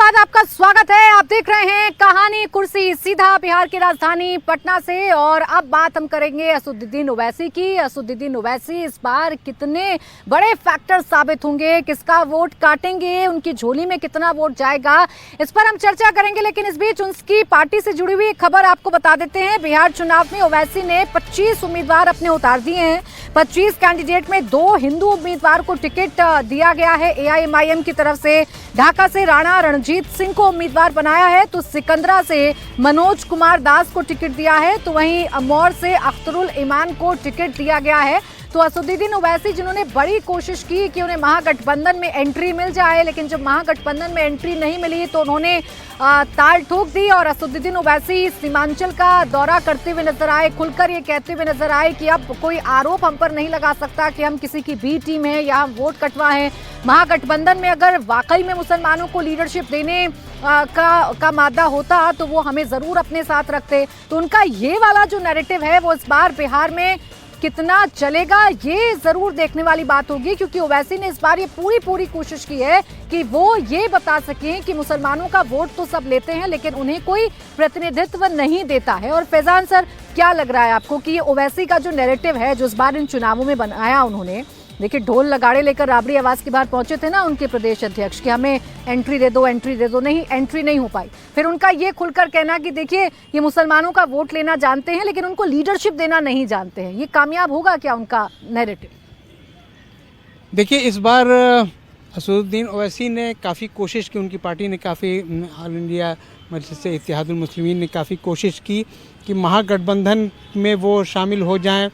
बाद आपका स्वागत है। आप देख रहे हैं कहानी कुर्सी, सीधा बिहार की राजधानी पटना से। और अब बात हम करेंगे असदुद्दीन ओवैसी की। असदुद्दीन ओवैसी इस बार कितने बड़े फैक्टर साबित होंगे, किसका वोट काटेंगे, उनकी झोली में कितना वोट जाएगा, इस पर हम चर्चा करेंगे। लेकिन इस बीच उनकी पार्टी से जुड़ी हुई एक खबर आपको बता देते हैं। बिहार चुनाव में ओवैसी ने 25 उम्मीदवार अपने उतार दिए हैं। 25 कैंडिडेट में 2 हिंदू उम्मीदवार को टिकट दिया गया है एआईएमआईएम की तरफ से। ढाका से राणा रणजीत सिंह को उम्मीदवार बनाया है, तो सिकंदरा से मनोज कुमार दास को टिकट दिया है, तो वहीं अमौर से अख्तरुल ईमान को टिकट दिया गया है। तो असदुद्दीन ओवैसी जिन्होंने बड़ी कोशिश की कि उन्हें महागठबंधन में एंट्री मिल जाए, लेकिन जब महागठबंधन में एंट्री नहीं मिली तो उन्होंने ताल ठोक दी। और असदुद्दीन ओवैसी सीमांचल का दौरा करते हुए नजर आए, खुलकर ये कहते हुए नजर आए कि अब कोई आरोप हम पर नहीं लगा सकता कि हम किसी की बी टीम है या हम वोट कटवाएं। महागठबंधन में अगर वाकई में मुसलमानों को लीडरशिप देने का मादा होता तो वो हमें जरूर अपने साथ रखते। तो उनका ये वाला जो नैरेटिव है वो इस बार बिहार में कितना चलेगा ये जरूर देखने वाली बात होगी, क्योंकि ओवैसी ने इस बार ये पूरी कोशिश की है कि वो ये बता सकें कि मुसलमानों का वोट तो सब लेते हैं लेकिन उन्हें कोई प्रतिनिधित्व नहीं देता है। और फैजान सर, क्या लग रहा है आपको कि ये ओवैसी का जो नैरेटिव है जो इस बार इन चुनावों में बनाया उन्होंने, देखिए ढोल लगाड़े लेकर राबड़ी आवास के बाहर पहुंचे थे ना उनके प्रदेश अध्यक्ष कि हमें एंट्री दे दो, नहीं एंट्री नहीं हो पाई। फिर उनका ये खुलकर कहना कि देखिए ये मुसलमानों का वोट लेना जानते हैं लेकिन उनको लीडरशिप देना नहीं जानते हैं, ये कामयाब होगा क्या उनका नैरेटिव? देखिए, इस बार असदुद्दीन ओवैसी ने काफ़ी कोशिश की, उनकी पार्टी ने काफ़ी, ऑल इंडिया मजलिस इत्तेहादुल मुस्लिमीन ने काफ़ी कोशिश की कि महागठबंधन में वो शामिल हो जाएं,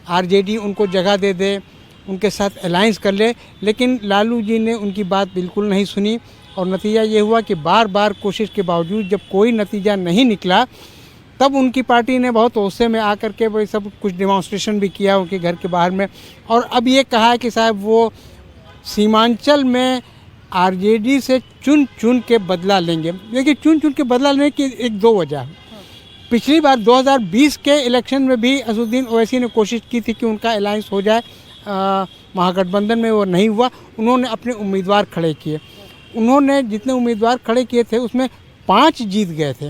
आरजेडी उनको जगह दे दे, उनके साथ अलायंस कर ले। लेकिन लालू जी ने उनकी बात बिल्कुल नहीं सुनी और नतीजा ये हुआ कि बार बार कोशिश के बावजूद जब कोई नतीजा नहीं निकला तब उनकी पार्टी ने बहुत गुस्से में आकर के वही सब कुछ डेमोन्स्ट्रेशन भी किया उनके घर के बाहर में। और अब ये कहा है कि साहब वो सीमांचल में आरजेडी से चुन चुन के बदला लेंगे। देखिए, चुन चुन के बदला लेने की एक दो वजह। पिछली बार 2020 के इलेक्शन में भी असदुद्दीन ओवैसी ने कोशिश की थी कि उनका अलायंस हो जाए महागठबंधन में, वो नहीं हुआ। उन्होंने अपने उम्मीदवार खड़े किए, उन्होंने जितने उम्मीदवार खड़े किए थे उसमें 5 जीत गए थे।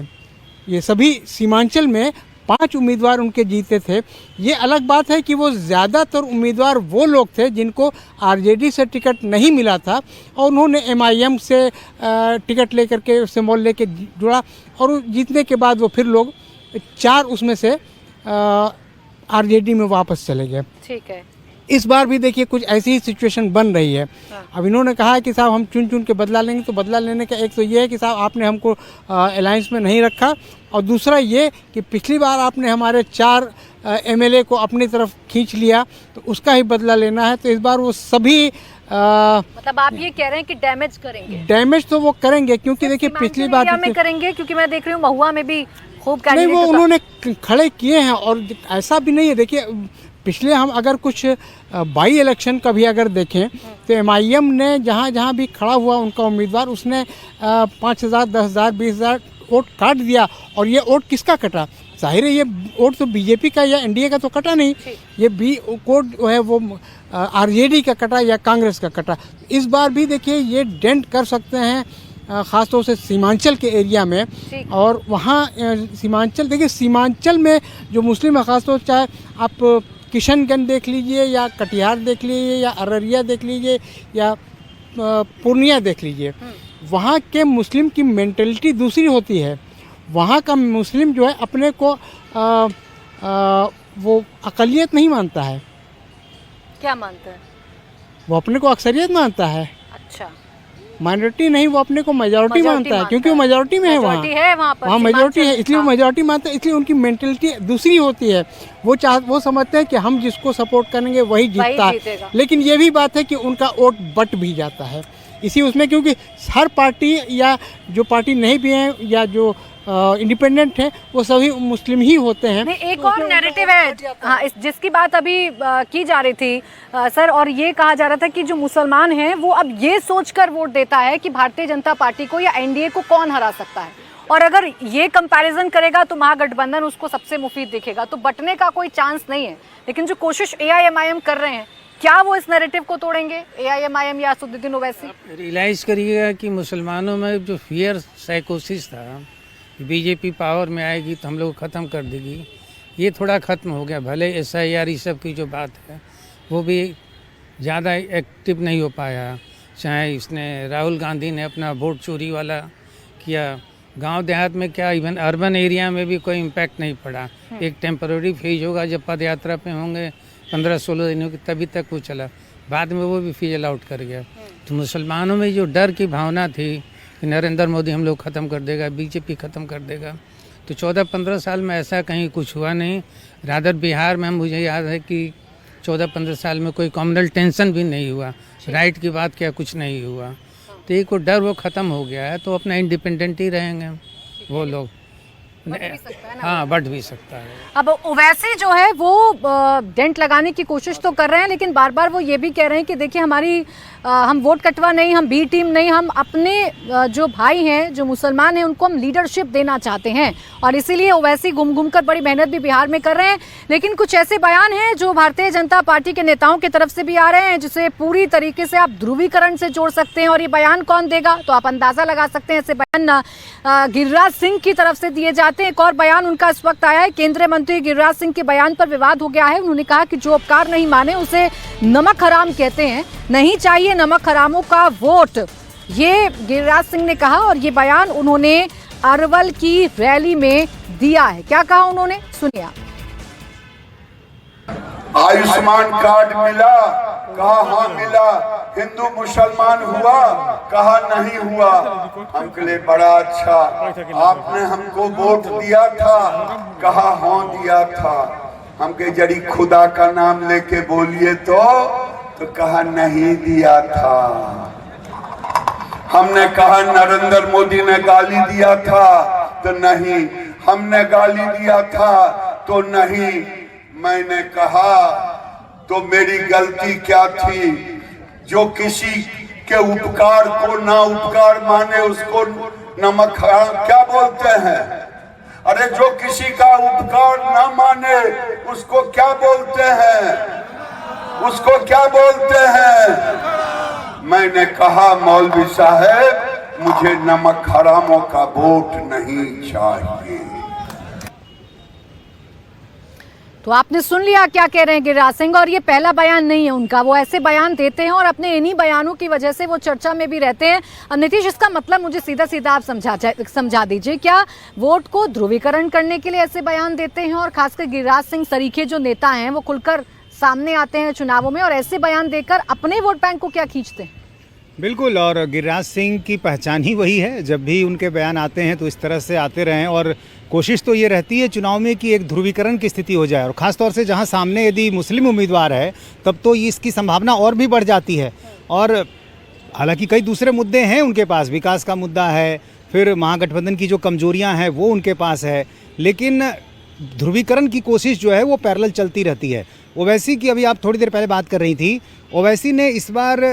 ये सभी सीमांचल में 5 उम्मीदवार उनके जीते थे। ये अलग बात है कि वो ज़्यादातर उम्मीदवार वो लोग थे जिनको आरजेडी से टिकट नहीं मिला था और उन्होंने एमआईएम से टिकट लेकर के उससे मोल लेके जुड़ा और जीतने के बाद वो फिर लोग 4 उसमें से आरजेडी में वापस चले गए। ठीक है, इस बार भी देखिए कुछ ऐसी ही सिचुएशन बन रही है। अब इन्होंने कहा है कि साहब हम चुन चुन के बदला लेंगे, तो बदला लेने का एक तो ये है कि साहब आपने हमको अलायंस में नहीं रखा, और दूसरा ये कि पिछली बार आपने हमारे 4 एमएलए को अपनी तरफ खींच लिया, तो उसका ही बदला लेना है। तो इस बार वो सभी मतलब आप ये कह रहे हैं कि डैमेज करेंगे? डैमेज तो वो करेंगे, क्योंकि देखिए पिछली बार में करेंगे, क्योंकि मैं देख रही हूँ महुआ में भी खूब नहीं वो उन्होंने खड़े किए हैं। और ऐसा भी नहीं है, देखिए पिछले हम अगर कुछ बाई इलेक्शन का भी अगर देखें तो एमआईएम ने जहाँ जहाँ भी खड़ा हुआ उनका उम्मीदवार, उसने 5,000, 10,000, 20,000 वोट काट दिया। और ये वोट किसका कटा? जाहिर है ये वोट तो बीजेपी का या एनडीए का तो कटा नहीं, ये वोट है वो आरजेडी का कटा या कांग्रेस का कटा। इस बार भी देखिए ये डेंट कर सकते हैं ख़ासतौर से सीमांचल के एरिया में। और वहाँ सीमांचल, देखिए सीमांचल में जो मुस्लिम है, ख़ासतौर चाहे आप किशनगंज देख लीजिए या कटिहार देख लीजिए या अररिया देख लीजिए या पूर्णिया देख लीजिए, वहाँ के मुस्लिम की मेंटलिटी दूसरी होती है। वहाँ का मुस्लिम जो है अपने को वो अक़लियत नहीं मानता है। क्या मानता है? वो अपने को अक्सरियत मानता है। अच्छा, माइनॉरिटी नहीं, वो अपने को मेजॉरिटी मानता है, क्योंकि वो मेजॉरिटी में है वहाँ वहाँ मेजॉरिटी है, इसलिए वो मेजॉरिटी मानता है। इसलिए उनकी मेंटलिटी दूसरी होती है। वो समझते हैं कि हम जिसको सपोर्ट करेंगे वही जीतता है। लेकिन ये भी बात है कि उनका वोट बट भी जाता है इसी उसमें, क्योंकि हर पार्टी या जो पार्टी नहीं भी है या जो इंडिपेंडेंट है वो सभी मुस्लिम ही होते हैं। एक और नैरेटिव है, हाँ, जिसकी बात अभी की जा रही थी सर, और ये कहा जा रहा था कि जो मुसलमान हैं वो अब ये सोचकर वोट देता है कि भारतीय जनता पार्टी को या एनडीए को कौन हरा सकता है, और अगर ये कंपैरिजन करेगा तो महागठबंधन उसको सबसे मुफीद दिखेगा, तो बटने का कोई चांस नहीं है। लेकिन जो कोशिश एआईएमआईएम कर रहे हैं क्या वो इस नैरेटिव को तोड़ेंगे, AIM-IM या असदुद्दीन ओवैसी? रियलाइज़ करिएगा कि मुसलमानों में जो फियर साइकोसिस था, बीजेपी पावर में आएगी तो हम लोग ख़त्म कर देगी, ये थोड़ा ख़त्म हो गया। भले SIR ये सब की जो बात है वो भी ज़्यादा एक्टिव नहीं हो पाया। चाहे इसने राहुल गांधी ने अपना वोट चोरी वाला किया, गांव देहात में क्या, इवन अर्बन एरिया में भी कोई इम्पैक्ट नहीं पड़ा। एक टेम्पररी फेज होगा, जब पद यात्रा पे होंगे 15-16 दिनों की, तभी तक वो चला, बाद में वो भी फिजल आउट कर गया। तो मुसलमानों में जो डर की भावना थी कि नरेंद्र मोदी हम लोग ख़त्म कर देगा, बीजेपी ख़त्म कर देगा, तो 14-15 साल में ऐसा कहीं कुछ हुआ नहीं। रादर बिहार में मुझे याद है कि 14-15 साल में कोई कम्युनल टेंशन भी नहीं हुआ, राइट की बात क्या कुछ नहीं हुआ। तो एक वो डर वो ख़त्म हो गया है, तो अपना इंडिपेंडेंट ही रहेंगे वो लोग। हाँ, बढ़ भी सकता है। अब ओवैसी जो है वो डेंट लगाने की कोशिश तो कर रहे हैं, लेकिन बार बार वो ये भी कह रहे हैं कि देखिए हमारी हम वोट कटवा नहीं, हम बी टीम नहीं, हम अपने जो भाई हैं, जो मुसलमान हैं, उनको हम लीडरशिप देना चाहते हैं, और इसीलिए ओवैसी घूम घूम कर बड़ी मेहनत भी बिहार में कर रहे हैं। लेकिन कुछ ऐसे बयान हैं जो भारतीय जनता पार्टी के नेताओं की तरफ से भी आ रहे हैं, जिसे पूरी तरीके से आप ध्रुवीकरण से जोड़ सकते हैं। और ये बयान कौन देगा, तो आप अंदाजा लगा सकते हैं। ऐसे बयान गिरिराज सिंह की तरफ से दिए जाते हैं। एक और बयान उनका इस वक्त आया है, केंद्रीय मंत्री गिरिराज सिंह के बयान पर विवाद हो गया है। उन्होंने कहा कि जो उपकार नहीं माने उसे नमक हराम कहते हैं, नहीं चाहिए नमक हरामों का वोट, ये गिरिराज सिंह ने कहा। और ये बयान उन्होंने अरवल की रैली में दिया है। क्या कहा उन्होंने, सुनिए आप। आयुष्मान कार्ड मिला, कहा हाँ मिला। हिंदू मुसलमान हुआ, कहा नहीं हुआ। हमके लिए बड़ा अच्छा, आपने हमको वोट दिया था, कहा हाँ दिया था। हमके जड़ी खुदा का नाम लेके बोलिए तो कहा नहीं दिया था। हमने कहा नरेंद्र मोदी ने गाली दिया था तो नहीं, हमने गाली दिया था तो नहीं। मैंने कहा तो मेरी गलती क्या थी, जो किसी के उपकार को ना उपकार माने उसको नमक क्या बोलते हैं? अरे जो किसी का उपकार ना माने उसको क्या बोलते हैं, उसको क्या बोलते हैं? मैंने कहा मौलवी साहब मुझे नमक हरामों का वोट नहीं चाहिए। तो आपने सुन लिया क्या कह रहे हैं गिरिराज सिंह। और ये पहला बयान नहीं है उनका, वो ऐसे बयान देते हैं और अपने इन्हीं बयानों की वजह से वो चर्चा में भी रहते हैं। अब नीतीश, इसका मतलब मुझे सीधा सीधा आप समझा दीजिए, क्या वोट को ध्रुवीकरण करने के लिए ऐसे बयान देते हैं, और खासकर गिरिराज सिंह सरीखे जो नेता हैं वो खुलकर सामने आते हैं चुनावों में और ऐसे बयान देकर अपने वोट बैंक को क्या खींचते हैं? बिल्कुल, और गिरिराज सिंह की पहचान ही वही है, जब भी उनके बयान आते हैं तो इस तरह से आते रहें। और कोशिश तो ये रहती है चुनाव में कि एक ध्रुवीकरण की स्थिति हो जाए, और ख़ासतौर से जहां सामने यदि मुस्लिम उम्मीदवार है तब तो इसकी संभावना और भी बढ़ जाती है। और हालांकि कई दूसरे मुद्दे हैं उनके पास, विकास का मुद्दा है, फिर महागठबंधन की जो कमजोरियां हैं वो उनके पास है, लेकिन ध्रुवीकरण की कोशिश जो है वो पैरेलल चलती रहती है। ओवैसी की अभी आप थोड़ी देर पहले बात कर रही थी, ओवैसी ने इस बार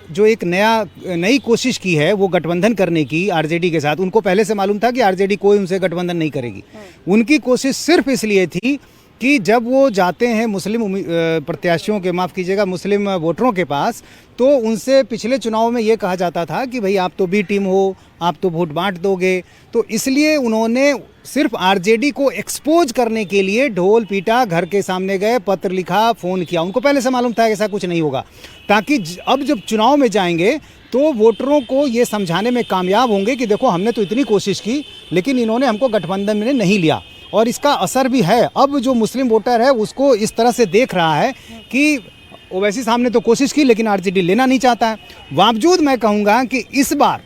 जो एक नई कोशिश की है वो गठबंधन करने की आरजेडी के साथ। उनको पहले से मालूम था कि आरजेडी कोई उनसे गठबंधन नहीं करेगी। उनकी कोशिश सिर्फ इसलिए थी कि जब वो जाते हैं मुस्लिम प्रत्याशियों के, माफ़ कीजिएगा, मुस्लिम वोटरों के पास, तो उनसे पिछले चुनाव में ये कहा जाता था कि भाई आप तो बी टीम हो, आप तो वोट बांट दोगे। तो इसलिए उन्होंने सिर्फ आरजेडी को एक्सपोज करने के लिए ढोल पीटा, घर के सामने गए, पत्र लिखा, फ़ोन किया। उनको पहले से मालूम था कि ऐसा कुछ नहीं होगा, ताकि अब जब चुनाव में जाएंगे तो वोटरों को ये समझाने में कामयाब होंगे कि देखो हमने तो इतनी कोशिश की लेकिन इन्होंने हमको गठबंधन में नहीं लिया। और इसका असर भी है। अब जो मुस्लिम वोटर है उसको इस तरह से देख रहा है कि ओवैसी साहब ने तो कोशिश की लेकिन आरजेडी लेना नहीं चाहता है। बावजूद मैं कहूँगा कि इस बार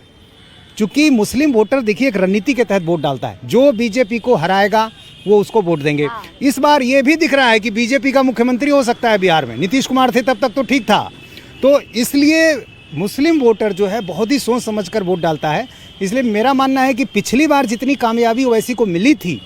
चूंकि मुस्लिम वोटर देखिए एक रणनीति के तहत वोट डालता है, जो बीजेपी को हराएगा वो उसको वोट देंगे। इस बार ये भी दिख रहा है कि बीजेपी का मुख्यमंत्री हो सकता है बिहार में। नीतीश कुमार थे तब तक तो ठीक था, तो इसलिए मुस्लिम वोटर जो है बहुत ही सोच समझकर वोट डालता है। इसलिए मेरा मानना है कि पिछली बार जितनी कामयाबी ओवैसी को मिली थी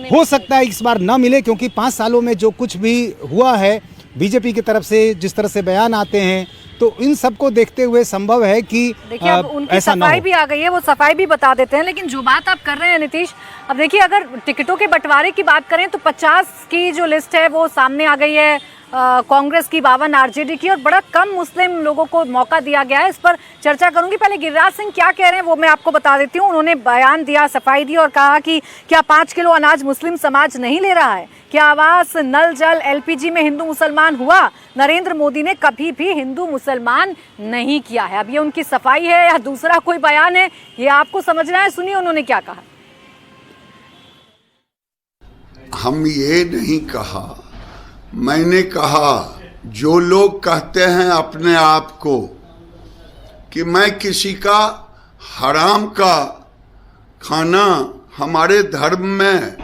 हो सकता है इस बार ना मिले, क्योंकि 5 सालों में जो कुछ भी हुआ है बीजेपी की तरफ से, जिस तरह से बयान आते हैं, तो इन सब को देखते हुए संभव है कि देखिए अब उनकी सफाई भी आ गई है, वो सफाई भी बता देते हैं। लेकिन जो बात आप कर रहे हैं नीतीश, अब देखिए अगर टिकटों के बंटवारे की बात करें तो 50 की जो लिस्ट है वो सामने आ गई है। कांग्रेस की 52 आरजेडी की, और बड़ा कम मुस्लिम लोगों को मौका दिया गया है। इस पर चर्चा करूंगी। पहले गिरिराज सिंह क्या कह रहे हैं वो मैं आपको बता देती हूँ। उन्होंने बयान दिया, सफाई दी और कहा कि क्या 5 किलो अनाज मुस्लिम समाज नहीं ले रहा है? क्या आवास, नल जल, एलपीजी में हिंदू मुसलमान हुआ? नरेंद्र मोदी ने कभी भी हिंदू मुसलमान नहीं किया है। अब ये उनकी सफाई है या दूसरा कोई बयान है, ये आपको समझना है। सुनिए उन्होंने क्या कहा। हम ये नहीं कहा, मैंने कहा जो लोग कहते हैं अपने आप को कि मैं किसी का हराम का खाना हमारे धर्म में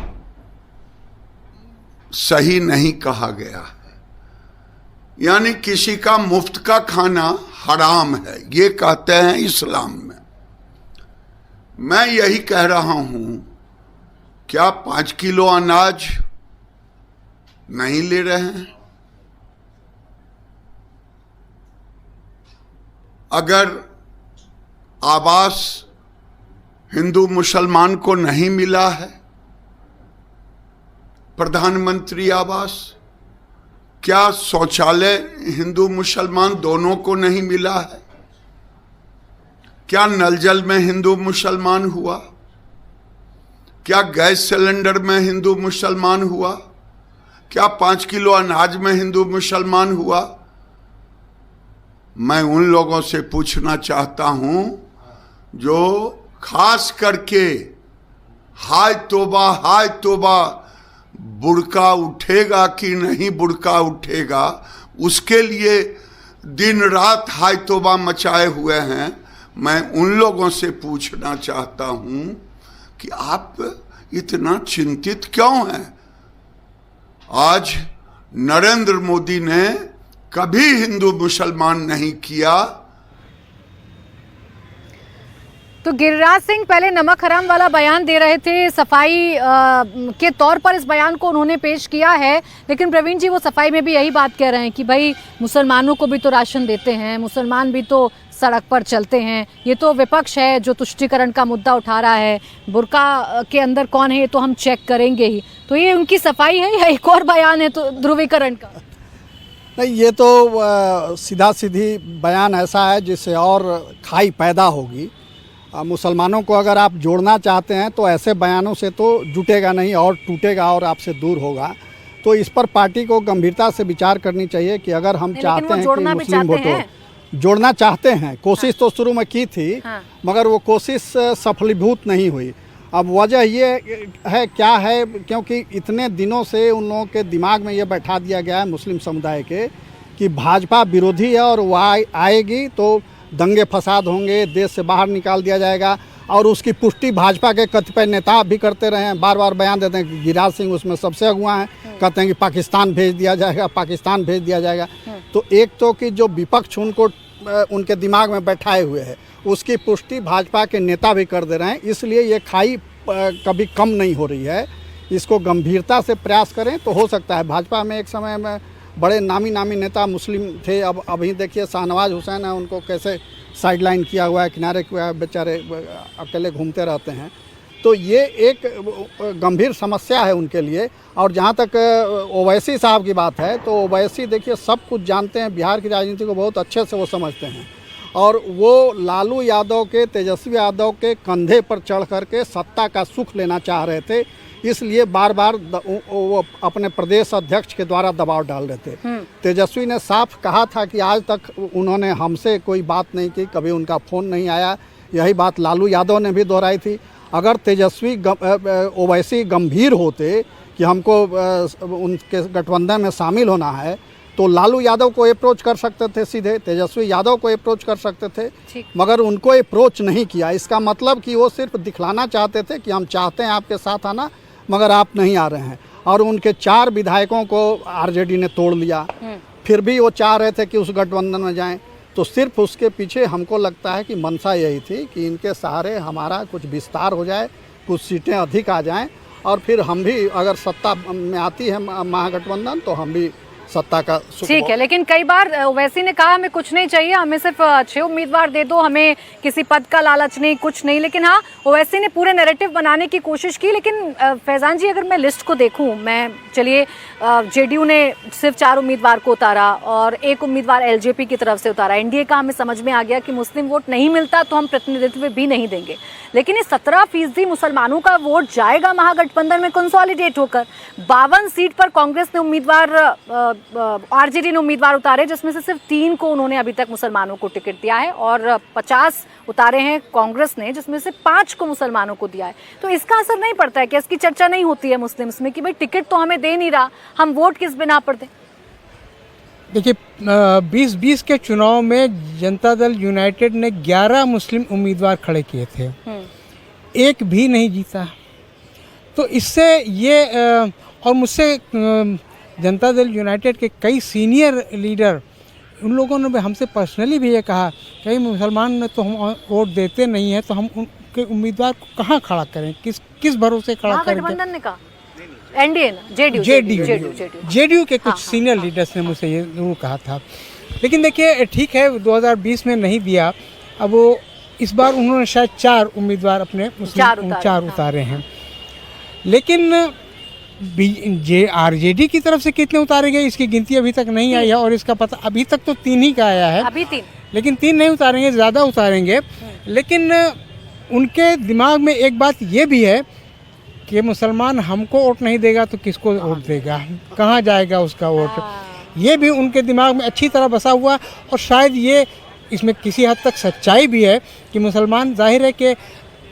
सही नहीं कहा गया है, यानी किसी का मुफ्त का खाना हराम है, ये कहते हैं इस्लाम में। मैं यही कह रहा हूं, क्या 5 किलो अनाज नहीं ले रहे हैं? अगर आवास हिंदू मुसलमान को नहीं मिला है, प्रधानमंत्री आवास, क्या शौचालय हिंदू मुसलमान दोनों को नहीं मिला है? क्या नल जल में हिंदू मुसलमान हुआ? क्या गैस सिलेंडर में हिंदू मुसलमान हुआ? क्या 5 किलो अनाज में हिंदू मुसलमान हुआ? मैं उन लोगों से पूछना चाहता हूं जो खास करके हाय तोबा बुर्का उठेगा कि नहीं बुर्का उठेगा, उसके लिए दिन रात हाय तोबा मचाए हुए हैं। मैं उन लोगों से पूछना चाहता हूं कि आप इतना चिंतित क्यों हैं? आज नरेंद्र मोदी ने कभी हिंदू मुसलमान नहीं किया। तो गिरिराज सिंह पहले नमक हराम वाला बयान दे रहे थे, सफाई के तौर पर इस बयान को उन्होंने पेश किया है, लेकिन प्रवीण जी वो सफाई में भी यही बात कह रहे हैं कि भाई मुसलमानों को भी तो राशन देते हैं, मुसलमान भी तो सड़क पर चलते हैं। ये तो विपक्ष है जो तुष्टीकरण का मुद्दा उठा रहा है, बुर्का के अंदर कौन है ये तो हम चेक करेंगे ही। तो ये उनकी सफाई है या एक और बयान है तो ध्रुवीकरण का? नहीं, ये तो सीधा सीधी बयान ऐसा है जिससे और खाई पैदा होगी। मुसलमानों को अगर आप जोड़ना चाहते हैं तो ऐसे बयानों से तो जुटेगा नहीं और टूटेगा और आपसे दूर होगा। तो इस पर पार्टी को गंभीरता से विचार करनी चाहिए कि अगर हम चाहते हैं कि मुस्लिम वोटों जोड़ना चाहते हैं, कोशिश तो शुरू में की थी, मगर वो कोशिश सफलीभूत नहीं हुई। अब वजह ये है क्या है, क्योंकि इतने दिनों से उन लोगों के दिमाग में ये बैठा दिया गया है मुस्लिम समुदाय के कि भाजपा विरोधी है और वह आएगी तो दंगे फसाद होंगे, देश से बाहर निकाल दिया जाएगा। और उसकी पुष्टि भाजपा के कतिपय नेता भी करते रहे हैं, बार बार बयान देते हैं कि गिरिराज सिंह उसमें सबसे अगुआ हैं, कहते हैं कि पाकिस्तान भेज दिया जाएगा, पाकिस्तान भेज दिया जाएगा। तो एक तो कि जो विपक्ष उनको उनके दिमाग में बैठाए हुए है, उसकी पुष्टि भाजपा के नेता भी कर दे रहे हैं। इसलिए ये खाई कभी कम नहीं हो रही है। इसको गंभीरता से प्रयास करें तो हो सकता है। भाजपा में एक समय में बड़े नामी नेता मुस्लिम थे, अब अभी देखिए शाहनवाज हुसैन है, उनको कैसे साइडलाइन किया हुआ है, किनारे किया है, बेचारे अकेले घूमते रहते हैं। तो ये एक गंभीर समस्या है उनके लिए। और जहाँ तक ओवैसी साहब की बात है, तो ओवैसी देखिए सब कुछ जानते हैं, बिहार की राजनीति को बहुत अच्छे से वो समझते हैं, और वो लालू यादव के, तेजस्वी यादव के कंधे पर चढ़ करके सत्ता का सुख लेना चाह रहे थे। इसलिए बार बार वो अपने प्रदेश अध्यक्ष के द्वारा दबाव डाल रहे थे। तेजस्वी ने साफ कहा था कि आज तक उन्होंने हमसे कोई बात नहीं की, कभी उनका फ़ोन नहीं आया। यही बात लालू यादव ने भी दोहराई थी। अगर तेजस्वी ओवैसी गंभीर होते कि हमको उनके गठबंधन में शामिल होना है, तो लालू यादव को अप्रोच कर सकते थे, सीधे तेजस्वी यादव को अप्रोच कर सकते थे, मगर उनको अप्रोच नहीं किया। इसका मतलब कि वो सिर्फ दिखलाना चाहते थे कि हम चाहते हैं आपके साथ आना, मगर आप नहीं आ रहे हैं। और उनके 4 विधायकों को आरजेडी ने तोड़ लिया, फिर भी वो चाह रहे थे कि उस गठबंधन में जाएं। तो सिर्फ उसके पीछे हमको लगता है कि मंशा यही थी कि इनके सहारे हमारा कुछ विस्तार हो जाए, कुछ सीटें अधिक आ जाएं, और फिर हम भी अगर सत्ता में आती है महागठबंधन तो हम भी सत्ता का सुख। ठीक है, लेकिन कई बार ओवैसी ने कहा हमें कुछ नहीं चाहिए, हमें सिर्फ 6 उम्मीदवार दे दो, हमें किसी पद का लालच नहीं, कुछ नहीं। लेकिन हाँ, ओवैसी ने पूरे नैरेटिव बनाने की कोशिश की। लेकिन फैजान जी, अगर मैं लिस्ट को देखूं, मैं चलिए जेडीयू ने सिर्फ 4 उम्मीदवार को उतारा और 1 उम्मीदवार एलजेपी की तरफ से उतारा। एनडीए का हमें समझ में आ गया कि मुस्लिम वोट नहीं मिलता तो हम प्रतिनिधित्व भी नहीं देंगे, लेकिन इस 17% मुसलमानों का वोट जाएगा महागठबंधन में कंसोलिडेट होकर। 52 सीट पर कांग्रेस ने उम्मीदवार, आरजेडी ने उम्मीदवार उतारे, जिसमें से सिर्फ 3 को उन्होंने अभी तक मुसलमानों को टिकट दिया है और 50 उतारे हैं कांग्रेस ने, जिसमें से 5 को मुसलमानों को दिया है। तो इसका असर नहीं पड़ता है? क्या इसकी चर्चा नहीं होती है मुस्लिम्स में कि भाई टिकट तो हमें दे नहीं रहा, हम वोट किस बिना पर दें? देखिए 2020 के चुनाव में जनता दल यूनाइटेड ने 11 मुस्लिम उम्मीदवार खड़े किए थे, एक भी नहीं जीता। तो इससे ये और मुझसे जनता दल यूनाइटेड के कई सीनियर लीडर, उन लोगों ने भी हमसे पर्सनली भी ये कहा कि मुसलमान ने तो हम वोट देते नहीं हैं, तो हम उनके उम्मीदवार को कहाँ खड़ा करें, किस भरोसे खड़ा करें? महागठबंधन ने कहा, एनडीए ने, जेडीयू के कुछ सीनियर लीडर्स ने मुझसे ये जरूर कहा था। लेकिन देखिए ठीक है, 2020 में नहीं दिया, अब वो इस बार उन्होंने शायद 4 उम्मीदवार अपने मुस्लिम 4 उतारे हैं। लेकिन आरजेडी की तरफ से कितने उतारे गए इसकी गिनती अभी तक नहीं आई है और इसका पता अभी तक तो 3 ही का आया है। अभी 3, लेकिन 3 नहीं उतारेंगे, ज़्यादा उतारेंगे। लेकिन उनके दिमाग में एक बात ये भी है कि मुसलमान हमको वोट नहीं देगा तो किसको वोट देगा, कहाँ जाएगा उसका वोट, ये भी उनके दिमाग में अच्छी तरह बसा हुआ। और शायद ये इसमें किसी हद तक सच्चाई भी है कि मुसलमान जाहिर है कि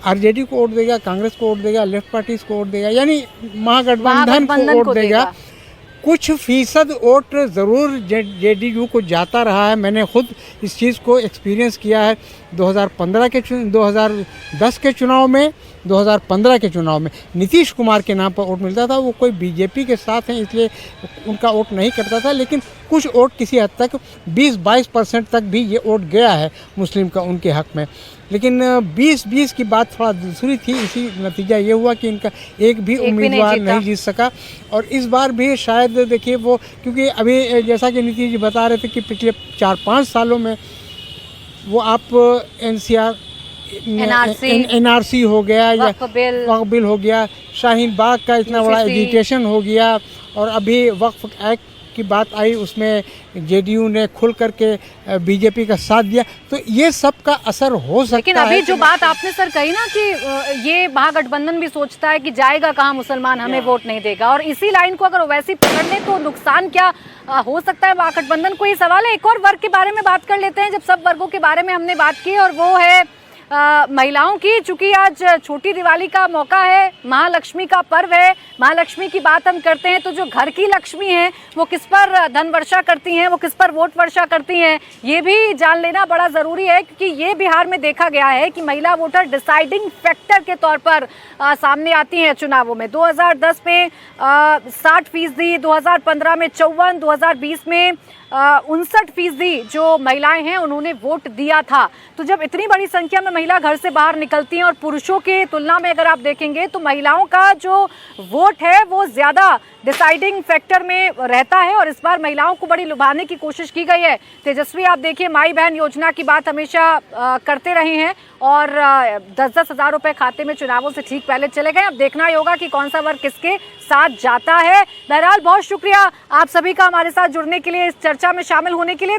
आरजेडी को वोट देगा, कांग्रेस को वोट देगा, लेफ्ट पार्टीज को वोट देगा, यानी महागठबंधन को वोट देगा। कुछ फीसद वोट ज़रूर जेडीयू को जाता रहा है। मैंने खुद इस चीज़ को एक्सपीरियंस किया है 2010 के चुनाव में, 2015 के चुनाव में नीतीश कुमार के नाम पर वोट मिलता था। वो कोई बीजेपी के साथ हैं इसलिए उनका वोट नहीं करता था, लेकिन कुछ वोट किसी हद तक 20-22% तक भी ये वोट गया है मुस्लिम का उनके हक़ में। लेकिन 2020 की बात थोड़ा दूसरी थी, इसी नतीजा ये हुआ कि इनका एक भी उम्मीदवार नहीं जीत सका। और इस बार भी शायद देखिए वो, क्योंकि अभी जैसा कि नीतीश जी बता रहे थे कि पिछले 4-5 सालों में वो आप एनआरसी हो गया या वक्फ बिल हो गया, शाहीन बाग का इतना बड़ा एजिटेशन हो गया, और अभी वक्फ एक्ट की बात आई उसमें जेडीयू ने खुल करके बीजेपी का साथ दिया। तो ये सब का असर हो सकता है। लेकिन अभी जो बात आपने सर कही ना कि ये महागठबंधन भी सोचता है कि जाएगा कहाँ मुसलमान, हमें वोट नहीं देगा, और इसी लाइन को अगर वैसे पकड़ ले तो नुकसान क्या हो सकता है महागठबंधन को, ये सवाल है। एक और वर्ग के बारे में बात कर लेते हैं, जब सब वर्गों के बारे में हमने बात की, और वो है महिलाओं की। चूंकि आज छोटी दिवाली का मौका है, महालक्ष्मी का पर्व है, महालक्ष्मी की बात हम करते हैं तो जो घर की लक्ष्मी है वो किस पर धन वर्षा करती हैं, वो किस पर वोट वर्षा करती हैं, ये भी जान लेना बड़ा ज़रूरी है। क्योंकि ये बिहार में देखा गया है कि महिला वोटर डिसाइडिंग फैक्टर के तौर पर सामने आती हैं चुनावों में। 2010 में 60%, 2015 में 54%, 2020 में 59% जो महिलाएं हैं उन्होंने वोट दिया था। तो जब इतनी बड़ी संख्या में महिला घर से बाहर निकलती हैं और पुरुषों के तुलना में अगर आप देखेंगे तो महिलाओं का जो वोट है वो ज़्यादा डिसाइडिंग फैक्टर में रहता है, और इस बार महिलाओं को बड़ी लुभाने की कोशिश की गई है। तेजस्वी आप देखिए माई बहन योजना की बात हमेशा करते रहे हैं और 10-10 हज़ार रुपये खाते में चुनावों से ठीक पहले चले गए। अब देखना ही होगा कि कौन सा वर्ग किसके साथ जाता है। बहरहाल बहुत शुक्रिया आप सभी का हमारे साथ जुड़ने के लिए, इस चर्चा में शामिल होने के लिए।